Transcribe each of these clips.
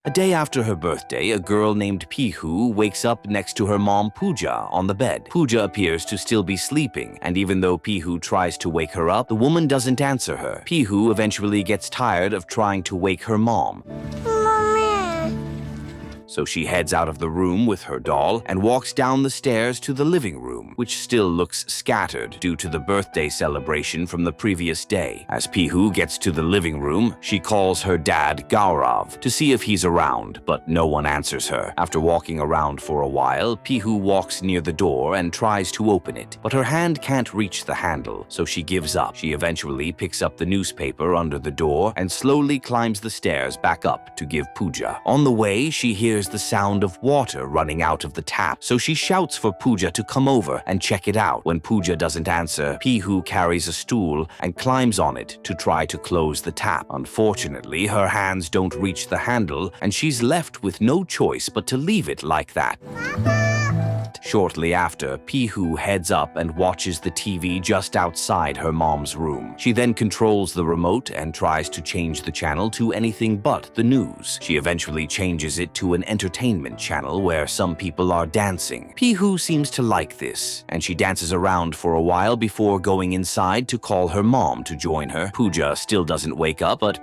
A day after her birthday, a girl named Pihu wakes up next to her mom Pooja on the bed. Pooja appears to still be sleeping, and even though Pihu tries to wake her up, the woman doesn't answer her. Pihu eventually gets tired of trying to wake her mom. So she heads out of the room with her doll and walks down the stairs to the living room, which still looks scattered due to the birthday celebration from the previous day. As Pihu gets to the living room, she calls her dad Gaurav to see if he's around, but no one answers her. After walking around for a while, Pihu walks near the door and tries to open it, but her hand can't reach the handle, so she gives up. She eventually picks up the newspaper under the door and slowly climbs the stairs back up to give Pooja. On the way, she hears the sound of water running out of the tap, so she shouts for Pooja to come over and check it out. When Pooja doesn't answer, Pihu carries a stool and climbs on it to try to close the tap. Unfortunately, her hands don't reach the handle, and she's left with no choice but to leave it like that. Shortly after, Pihu heads up and watches the TV just outside her mom's room. She then controls the remote and tries to change the channel to anything but the news. She eventually changes it to an entertainment channel where some people are dancing. Pihu seems to like this, and she dances around for a while before going inside to call her mom to join her. Pooja still doesn't wake up, but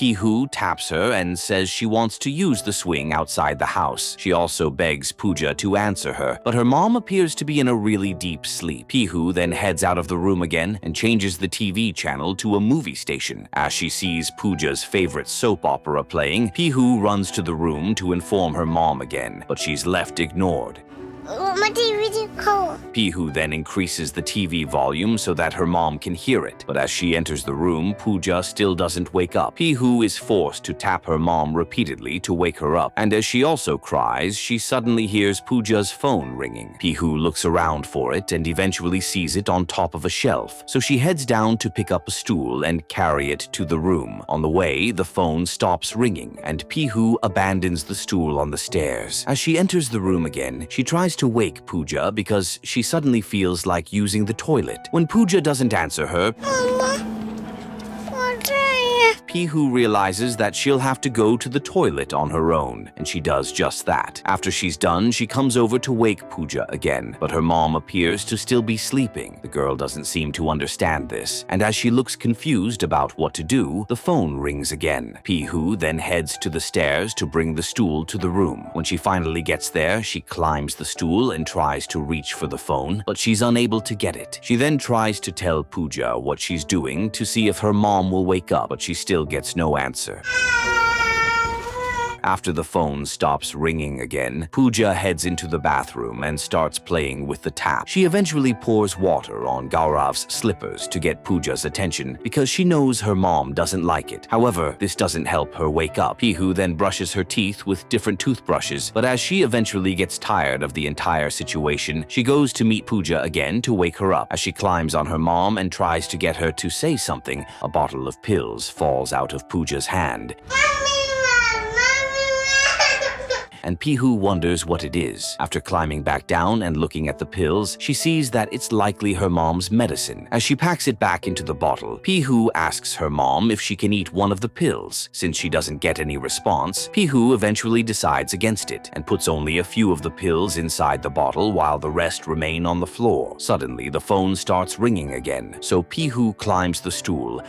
Pihu taps her and says she wants to use the swing outside the house. She also begs Pooja to answer her, but her mom appears to be in a really deep sleep. Pihu then heads out of the room again and changes the TV channel to a movie station. As she sees Pooja's favorite soap opera playing, Pihu runs to the room to inform her mom again, but she's left ignored. Pihu then increases the TV volume so that her mom can hear it, but as she enters the room, Pooja still doesn't wake up. Pihu is forced to tap her mom repeatedly to wake her up, and as she also cries, she suddenly hears Pooja's phone ringing. Pihu looks around for it and eventually sees it on top of a shelf, so she heads down to pick up a stool and carry it to the room. On the way, the phone stops ringing, and Pihu abandons the stool on the stairs. As she enters the room again, she tries to wake Pooja because she suddenly feels like using the toilet. When Pooja doesn't answer her, Pihu realizes that she'll have to go to the toilet on her own, and she does just that. After she's done, she comes over to wake Pooja again, but her mom appears to still be sleeping. The girl doesn't seem to understand this, and as she looks confused about what to do, the phone rings again. Pihu then heads to the stairs to bring the stool to the room. When she finally gets there, she climbs the stool and tries to reach for the phone, but she's unable to get it. She then tries to tell Pooja what she's doing to see if her mom will wake up, but she still gets no answer. After the phone stops ringing again, Pooja heads into the bathroom and starts playing with the tap. She eventually pours water on Gaurav's slippers to get Pooja's attention because she knows her mom doesn't like it. However, this doesn't help her wake up. Pihu then brushes her teeth with different toothbrushes, but as she eventually gets tired of the entire situation, she goes to meet Pooja again to wake her up. As she climbs on her mom and tries to get her to say something, a bottle of pills falls out of Pooja's hand, and Pihu wonders what it is. After climbing back down and looking at the pills, she sees that it's likely her mom's medicine. As she packs it back into the bottle, Pihu asks her mom if she can eat one of the pills. Since she doesn't get any response, Pihu eventually decides against it and puts only a few of the pills inside the bottle while the rest remain on the floor. Suddenly, the phone starts ringing again, so Pihu climbs the stool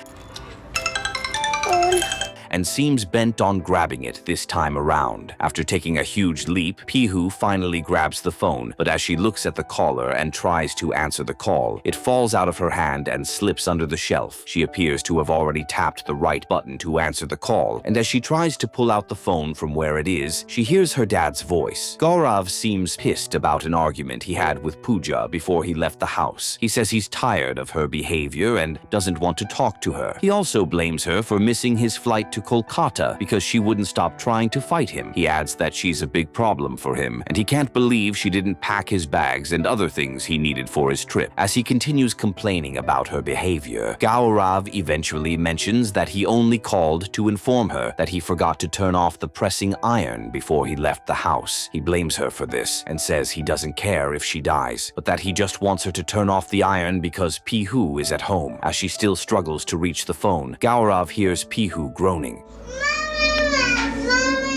and seems bent on grabbing it this time around. After taking a huge leap, Pihu finally grabs the phone, but as she looks at the caller and tries to answer the call, it falls out of her hand and slips under the shelf. She appears to have already tapped the right button to answer the call, and as she tries to pull out the phone from where it is, she hears her dad's voice. Gaurav seems pissed about an argument he had with Pooja before he left the house. He says he's tired of her behavior and doesn't want to talk to her. He also blames her for missing his flight to Kolkata because she wouldn't stop trying to fight him. He adds that she's a big problem for him, and he can't believe she didn't pack his bags and other things he needed for his trip. As he continues complaining about her behavior, Gaurav eventually mentions that he only called to inform her that he forgot to turn off the pressing iron before he left the house. He blames her for this and says he doesn't care if she dies, but that he just wants her to turn off the iron because Pihu is at home. As she still struggles to reach the phone, Gaurav hears Pihu groaning. morning.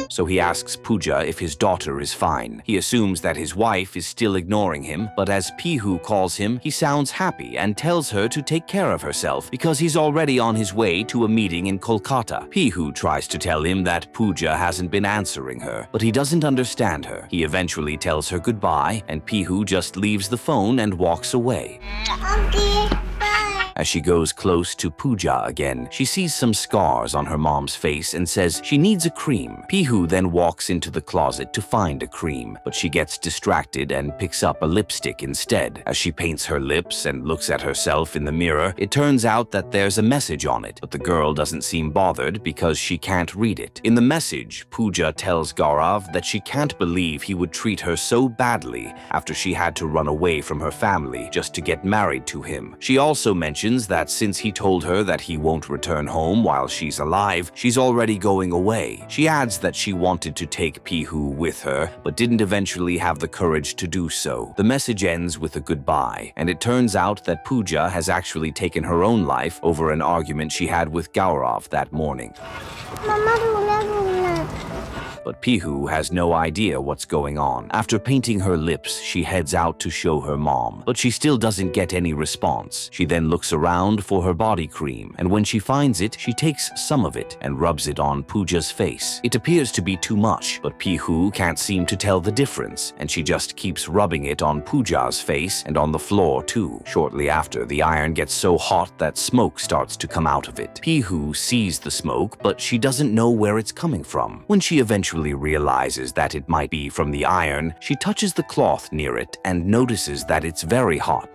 So he asks Pooja if his daughter is fine. He assumes that his wife is still ignoring him, but as Pihu calls him, he sounds happy and tells her to take care of herself because he's already on his way to a meeting in Kolkata. Pihu tries to tell him that Pooja hasn't been answering her, but he doesn't understand her. He eventually tells her goodbye, and Pihu just leaves the phone and walks away. Okay, bye. As she goes close to Pooja again, she sees some scars on her mom's face and says she needs a cream. Pihu then walks into the closet to find a cream, but she gets distracted and picks up a lipstick instead. As she paints her lips and looks at herself in the mirror, it turns out that there's a message on it, but the girl doesn't seem bothered because she can't read it. In the message, Pooja tells Gaurav that she can't believe he would treat her so badly after she had to run away from her family just to get married to him. She also mentions that since he told her that he won't return home while she's alive, she's already going away. She adds that she wanted to take Pihu with her, but didn't eventually have the courage to do so. The message ends with a goodbye, and it turns out that Pooja has actually taken her own life over an argument she had with Gaurav that morning. Mama, rula. But Pihu has no idea what's going on. After painting her lips, she heads out to show her mom, but she still doesn't get any response. She then looks around for her body cream, and when she finds it, she takes some of it and rubs it on Pooja's face. It appears to be too much, but Pihu can't seem to tell the difference, and she just keeps rubbing it on Pooja's face and on the floor too. Shortly after, the iron gets so hot that smoke starts to come out of it. Pihu sees the smoke, but she doesn't know where it's coming from. When she eventually realizes that it might be from the iron, she touches the cloth near it and notices that it's very hot.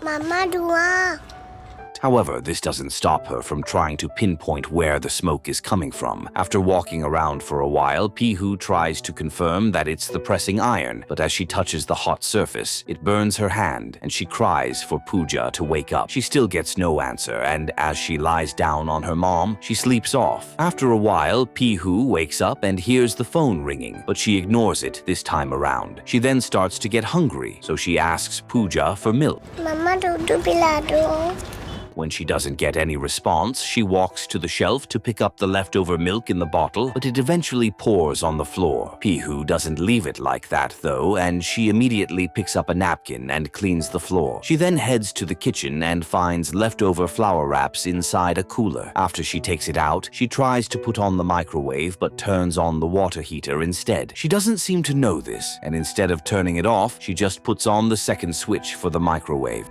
Mama, dua. However, this doesn't stop her from trying to pinpoint where the smoke is coming from. After walking around for a while, Pihu tries to confirm that it's the pressing iron, but as she touches the hot surface, it burns her hand, and she cries for Pooja to wake up. She still gets no answer, and as she lies down on her mom, she sleeps off. After a while, Pihu wakes up and hears the phone ringing, but she ignores it this time around. She then starts to get hungry, so she asks Pooja for milk. Mama, dudu pilado. When she doesn't get any response, she walks to the shelf to pick up the leftover milk in the bottle, but it eventually pours on the floor. Pihu doesn't leave it like that though, and she immediately picks up a napkin and cleans the floor. She then heads to the kitchen and finds leftover flour wraps inside a cooler. After she takes it out, she tries to put on the microwave but turns on the water heater instead. She doesn't seem to know this, and instead of turning it off, she just puts on the second switch for the microwave.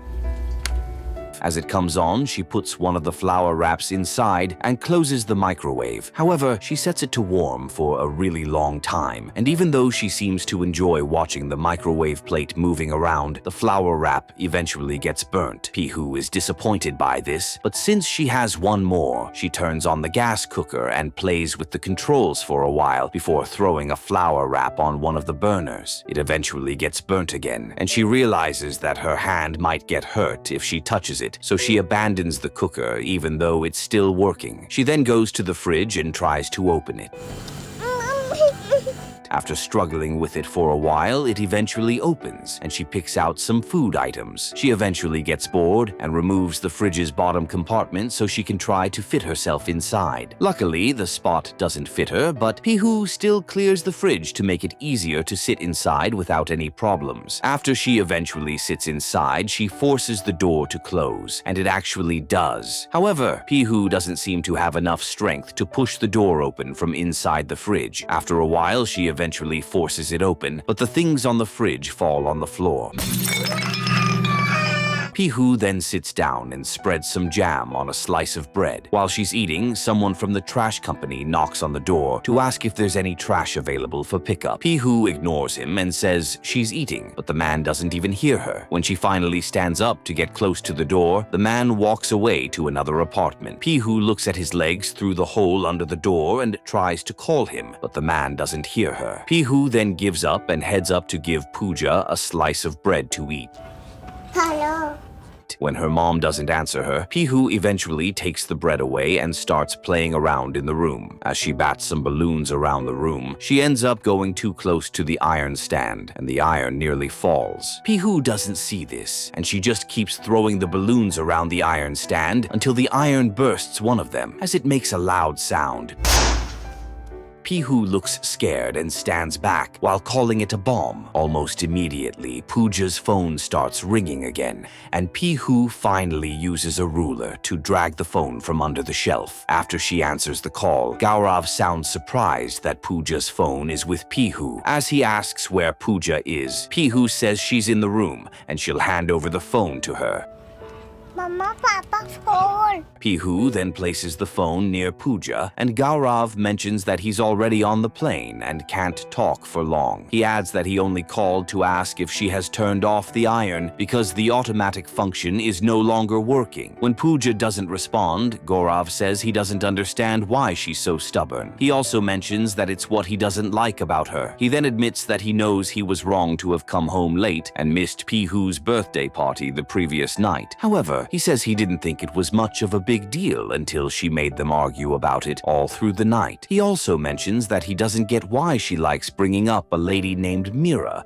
As it comes on, she puts one of the flour wraps inside and closes the microwave. However, she sets it to warm for a really long time, and even though she seems to enjoy watching the microwave plate moving around, the flour wrap eventually gets burnt. Pihu is disappointed by this, but since she has one more, she turns on the gas cooker and plays with the controls for a while before throwing a flour wrap on one of the burners. It eventually gets burnt again, and she realizes that her hand might get hurt if she touches it, so she abandons the cooker even though it's still working. She then goes to the fridge and tries to open it. After struggling with it for a while, it eventually opens, and she picks out some food items. She eventually gets bored and removes the fridge's bottom compartment so she can try to fit herself inside. Luckily, the spot doesn't fit her, but Pihu still clears the fridge to make it easier to sit inside without any problems. After she eventually sits inside, she forces the door to close, and it actually does. However, Pihu doesn't seem to have enough strength to push the door open from inside the fridge. After a while, she eventually forces it open, but the things on the fridge fall on the floor. Pihu then sits down and spreads some jam on a slice of bread. While she's eating, someone from the trash company knocks on the door to ask if there's any trash available for pickup. Pihu ignores him and says she's eating, but the man doesn't even hear her. When she finally stands up to get close to the door, the man walks away to another apartment. Pihu looks at his legs through the hole under the door and tries to call him, but the man doesn't hear her. Pihu then gives up and heads up to give Pooja a slice of bread to eat. Hello. night. When her mom doesn't answer her, Pihu eventually takes the bread away and starts playing around in the room. As she bats some balloons around the room, she ends up going too close to the iron stand, and the iron nearly falls. Pihu doesn't see this, and she just keeps throwing the balloons around the iron stand until the iron bursts one of them, as it makes a loud sound. Pihu looks scared and stands back while calling it a bomb. Almost immediately, Pooja's phone starts ringing again, and Pihu finally uses a ruler to drag the phone from under the shelf. After she answers the call, Gaurav sounds surprised that Pooja's phone is with Pihu. As he asks where Pooja is, Pihu says she's in the room and she'll hand over the phone to her. Mama, Papa's phone. Pihu then places the phone near Pooja, and Gaurav mentions that he's already on the plane and can't talk for long. He adds that he only called to ask if she has turned off the iron because the automatic function is no longer working. When Pooja doesn't respond, Gaurav says he doesn't understand why she's so stubborn. He also mentions that it's what he doesn't like about her. He then admits that he knows he was wrong to have come home late and missed Pihu's birthday party the previous night. However, he says he didn't think it was much of a big deal until she made them argue about it all through the night. He also mentions that he doesn't get why she likes bringing up a lady named Mira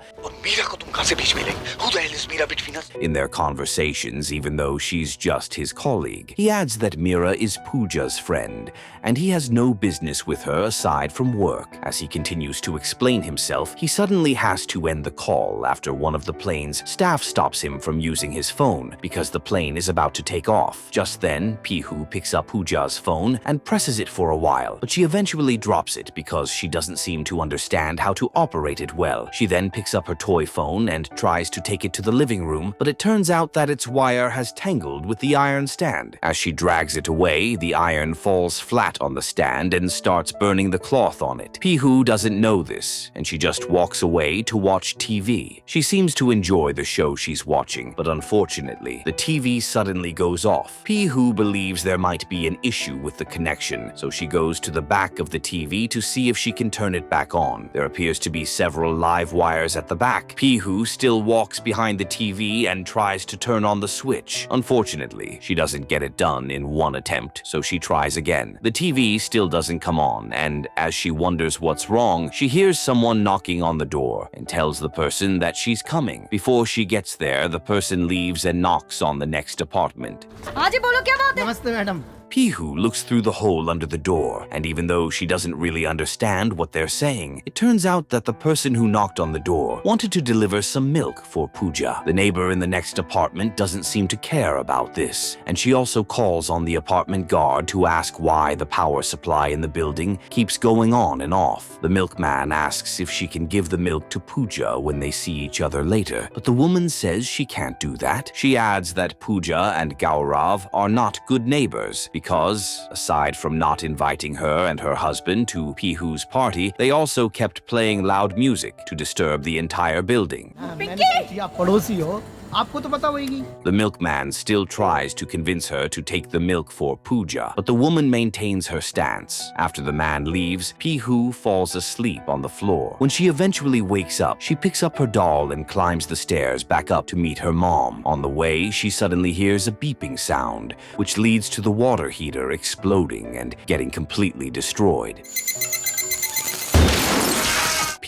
in their conversations, even though she's just his colleague. He adds that Mira is Pooja's friend, and he has no business with her aside from work. As he continues to explain himself, he suddenly has to end the call after one of the plane's staff stops him from using his phone because the plane is about to take off. Just then, Pihu picks up Pooja's phone and presses it for a while, but she eventually drops it because she doesn't seem to understand how to operate it well. She then picks up her toy phone and tries to take it to the living room, but it turns out that its wire has tangled with the iron stand. As she drags it away, the iron falls flat on the stand and starts burning the cloth on it. Pihu doesn't know this, and she just walks away to watch TV. She seems to enjoy the show she's watching, but unfortunately, the TV suddenly goes off. Pihu believes there might be an issue with the connection, so she goes to the back of the TV to see if she can turn it back on. There appears to be several live wires at the back. Pihu still walks behind the TV and tries to turn on the switch. Unfortunately, she doesn't get it done in one attempt, so she tries again. The TV still doesn't come on, and as she wonders what's wrong, she hears someone knocking on the door and tells the person that she's coming. Before she gets there, the person leaves and knocks on the next apartment. हाँ जी बोलो क्या बात है? नमस्ते madam. Pihu looks through the hole under the door, and even though she doesn't really understand what they're saying, it turns out that the person who knocked on the door wanted to deliver some milk for Pooja. The neighbor in the next apartment doesn't seem to care about this, and she also calls on the apartment guard to ask why the power supply in the building keeps going on and off. The milkman asks if she can give the milk to Pooja when they see each other later, but the woman says she can't do that. She adds that Pooja and Gaurav are not good neighbors, because, aside from not inviting her and her husband to Pihu's party, they also kept playing loud music to disturb the entire building. मैंने सोची आप पड़ोसी हो, आपको तो पता होगी। The milkman still tries to convince her to take the milk for Pooja, but the woman maintains her stance. After the man leaves, Pihu falls asleep on the floor. When she eventually wakes up, she picks up her doll and climbs the stairs back up to meet her mom. On the way, she suddenly hears a beeping sound, which leads to the water heater exploding and getting completely destroyed.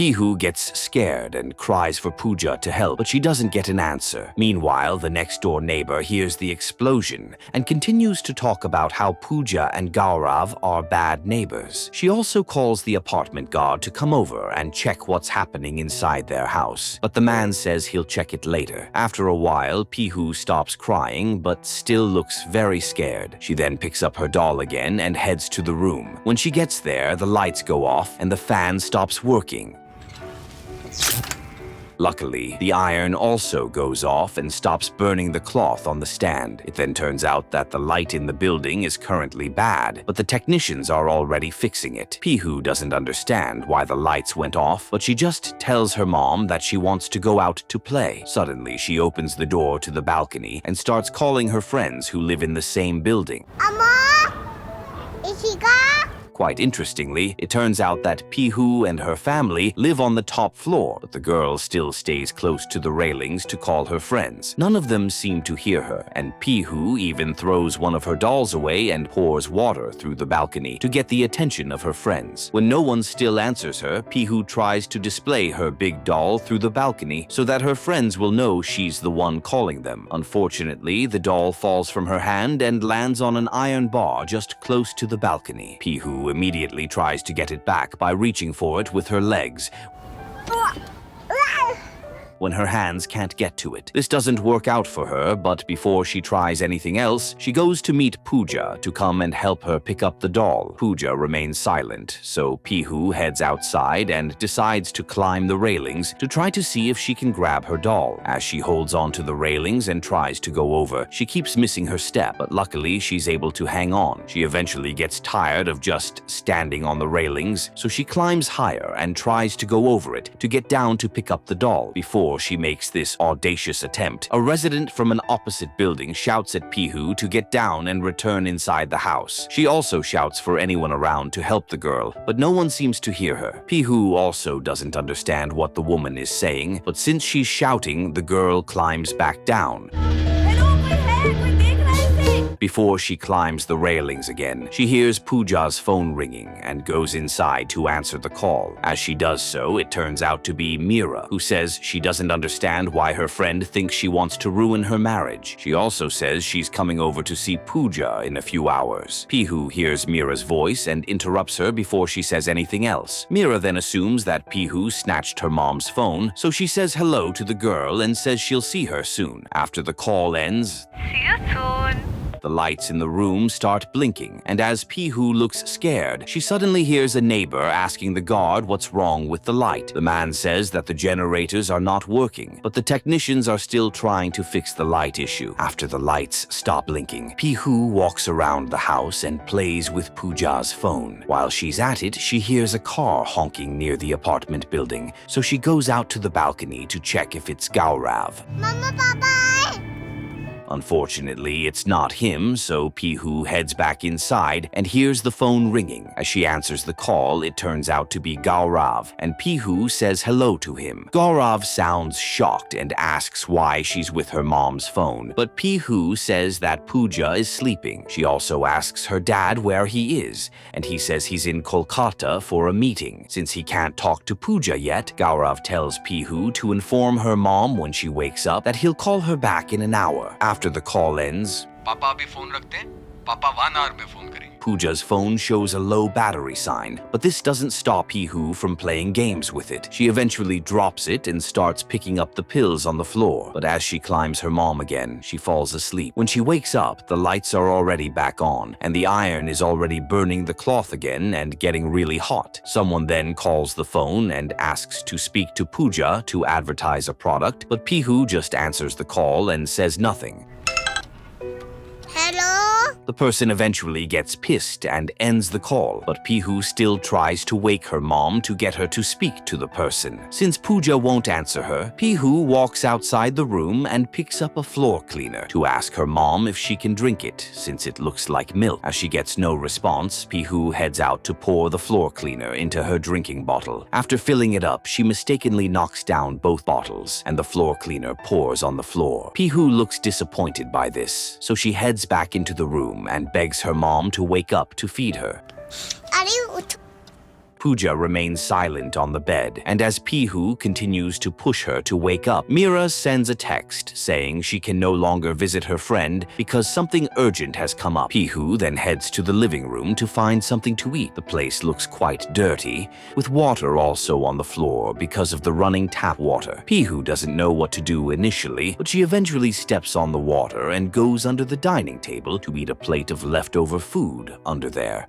Pihu gets scared and cries for Pooja to help, but she doesn't get an answer. Meanwhile, the next-door neighbor hears the explosion and continues to talk about how Pooja and Gaurav are bad neighbors. She also calls the apartment guard to come over and check what's happening inside their house, but the man says he'll check it later. After a while, Pihu stops crying but still looks very scared. She then picks up her doll again and heads to the room. When she gets there, the lights go off and the fan stops working. Luckily, the iron also goes off and stops burning the cloth on the stand. It then turns out that the light in the building is currently bad, but the technicians are already fixing it. Pihu doesn't understand why the lights went off, but she just tells her mom that she wants to go out to play. Suddenly, she opens the door to the balcony and starts calling her friends who live in the same building. Amma, Ishika. Quite interestingly, it turns out that Pihu and her family live on the top floor, but the girl still stays close to the railings to call her friends. None of them seem to hear her, and Pihu even throws one of her dolls away and pours water through the balcony to get the attention of her friends. When no one still answers her, Pihu tries to display her big doll through the balcony so that her friends will know she's the one calling them. Unfortunately, the doll falls from her hand and lands on an iron bar just close to the balcony. Pihu immediately tries to get it back by reaching for it with her legs when her hands can't get to it. This doesn't work out for her, but before she tries anything else, she goes to meet Pooja to come and help her pick up the doll. Pooja remains silent, so Pihu heads outside and decides to climb the railings to try to see if she can grab her doll. As she holds onto the railings and tries to go over, she keeps missing her step, but luckily she's able to hang on. She eventually gets tired of just standing on the railings, so she climbs higher and tries to go over it to get down to pick up the doll. Before she makes this audacious attempt, a resident from an opposite building shouts at Pihu to get down and return inside the house. She also shouts for anyone around to help the girl, but no one seems to hear her. Pihu also doesn't understand what the woman is saying, but since she's shouting, the girl climbs back down. Before she climbs the railings again, she hears Pooja's phone ringing and goes inside to answer the call. As she does so, it turns out to be Mira, who says she doesn't understand why her friend thinks she wants to ruin her marriage. She also says she's coming over to see Pooja in a few hours. Pihu hears Mira's voice and interrupts her before she says anything else. Mira then assumes that Pihu snatched her mom's phone, so she says hello to the girl and says she'll see her soon. After the call ends, See you soon. the lights in the room start blinking, and as Pihu looks scared, she suddenly hears a neighbor asking the guard what's wrong with the light. The man says that the generators are not working, but the technicians are still trying to fix the light issue. After the lights stop blinking, Pihu walks around the house and plays with Pooja's phone. While she's at it, she hears a car honking near the apartment building, so she goes out to the balcony to check if it's Gaurav. Mama, Papa. Unfortunately, it's not him, so Pihu heads back inside and hears the phone ringing. As she answers the call, it turns out to be Gaurav, and Pihu says hello to him. Gaurav sounds shocked and asks why she's with her mom's phone, but Pihu says that Pooja is sleeping. She also asks her dad where he is, and he says he's in Kolkata for a meeting. Since he can't talk to Pooja yet, Gaurav tells Pihu to inform her mom when she wakes up that he'll call her back in an hour. After the call ends, पापा अभी phone रखते हैं पापा 1 hour में phone करेंगे Pooja's phone shows a low battery sign, but this doesn't stop Pihu from playing games with it. She eventually drops it and starts picking up the pills on the floor, but as she climbs her mom again, she falls asleep. When she wakes up, the lights are already back on, and the iron is already burning the cloth again and getting really hot. Someone then calls the phone and asks to speak to Pooja to advertise a product, but Pihu just answers the call and says nothing. Hello? The person eventually gets pissed and ends the call, but Pihu still tries to wake her mom to get her to speak to the person. Since Pooja won't answer her, Pihu walks outside the room and picks up a floor cleaner to ask her mom if she can drink it, since it looks like milk. As she gets no response, Pihu heads out to pour the floor cleaner into her drinking bottle. After filling it up, she mistakenly knocks down both bottles, and the floor cleaner pours on the floor. Pihu looks disappointed by this, so she heads back into the room and begs her mom to wake up to feed her. Are Pooja remains silent on the bed, and as Pihu continues to push her to wake up, Mira sends a text saying she can no longer visit her friend because something urgent has come up. Pihu then heads to the living room to find something to eat. The place looks quite dirty, with water also on the floor because of the running tap water. Pihu doesn't know what to do initially, but she eventually steps on the water and goes under the dining table to eat a plate of leftover food under there.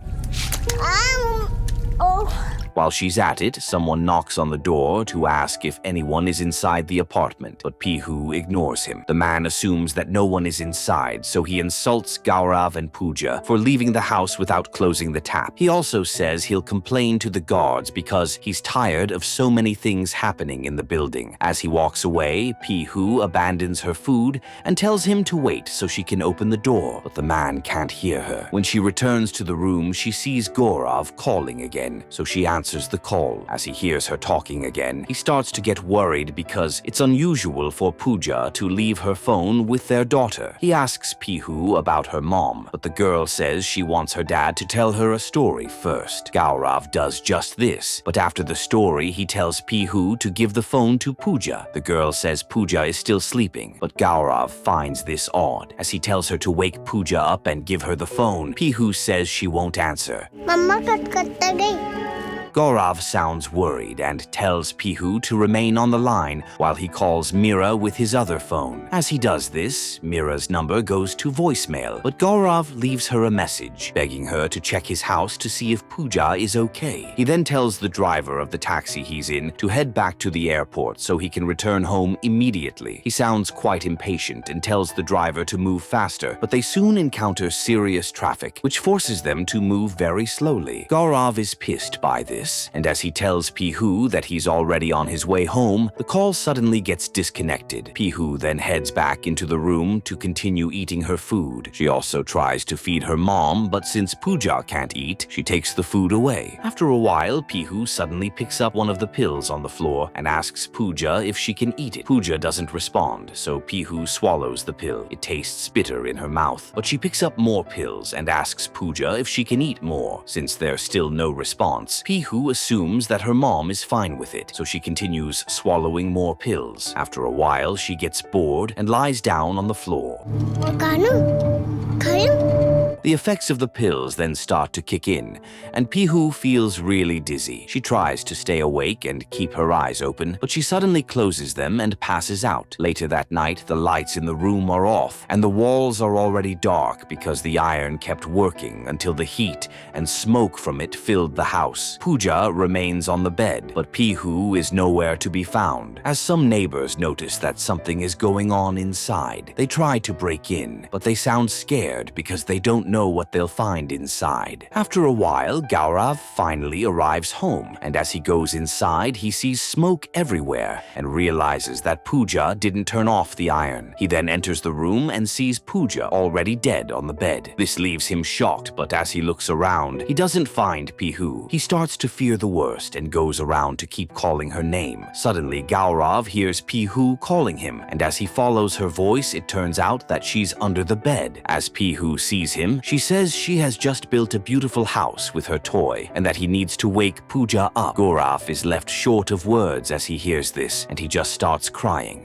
Oh. While she's at it, someone knocks on the door to ask if anyone is inside the apartment, but Pihu ignores him. The man assumes that no one is inside, so he insults Gaurav and Pooja for leaving the house without closing the tap. He also says he'll complain to the guards because he's tired of so many things happening in the building. As he walks away, Pihu abandons her food and tells him to wait so she can open the door, but the man can't hear her. When she returns to the room, she sees Gaurav calling again, so she answers the call. As he hears her talking again, he starts to get worried because it's unusual for Pooja to leave her phone with their daughter. He asks Pihu about her mom, but the girl says she wants her dad to tell her a story first. Gaurav does just this, but after the story, he tells Pihu to give the phone to Pooja. The girl says Pooja is still sleeping, but Gaurav finds this odd. As he tells her to wake Pooja up and give her the phone, Pihu says she won't answer. मम्मा cut करता गई Gaurav sounds worried and tells Pihu to remain on the line while he calls Mira with his other phone. As he does this, Mira's number goes to voicemail, but Gaurav leaves her a message, begging her to check his house to see if Pooja is okay. He then tells the driver of the taxi he's in to head back to the airport so he can return home immediately. He sounds quite impatient and tells the driver to move faster, but they soon encounter serious traffic, which forces them to move very slowly. Gaurav is pissed by this, and as he tells Pihu that he's already on his way home, the call suddenly gets disconnected. Pihu then heads back into the room to continue eating her food. She also tries to feed her mom, but since Pooja can't eat, she takes the food away. After a while, Pihu suddenly picks up one of the pills on the floor and asks Pooja if she can eat it. Pooja doesn't respond, so Pihu swallows the pill. It tastes bitter in her mouth, but she picks up more pills and asks Pooja if she can eat more. Since there's still no response, Pihu assumes that her mom is fine with it, so she continues swallowing more pills. After a while, she gets bored and lies down on the floor. कानू खाऊं The effects of the pills then start to kick in, and Pihu feels really dizzy. She tries to stay awake and keep her eyes open, but she suddenly closes them and passes out. Later that night, the lights in the room are off, and the walls are already dark because the iron kept working until the heat and smoke from it filled the house. Pooja remains on the bed, but Pihu is nowhere to be found. As some neighbors notice that something is going on inside, they try to break in, but they sound scared because they don't know what they'll find inside. After a while, Gaurav finally arrives home, and as he goes inside, he sees smoke everywhere and realizes that Pooja didn't turn off the iron. He then enters the room and sees Pooja already dead on the bed. This leaves him shocked, but as he looks around, he doesn't find Pihu. He starts to fear the worst and goes around to keep calling her name. Suddenly, Gaurav hears Pihu calling him, and as he follows her voice, it turns out that she's under the bed. As Pihu sees him, she says she has just built a beautiful house with her toy and that he needs to wake Pooja up. Gaurav is left short of words as he hears this, and he just starts crying.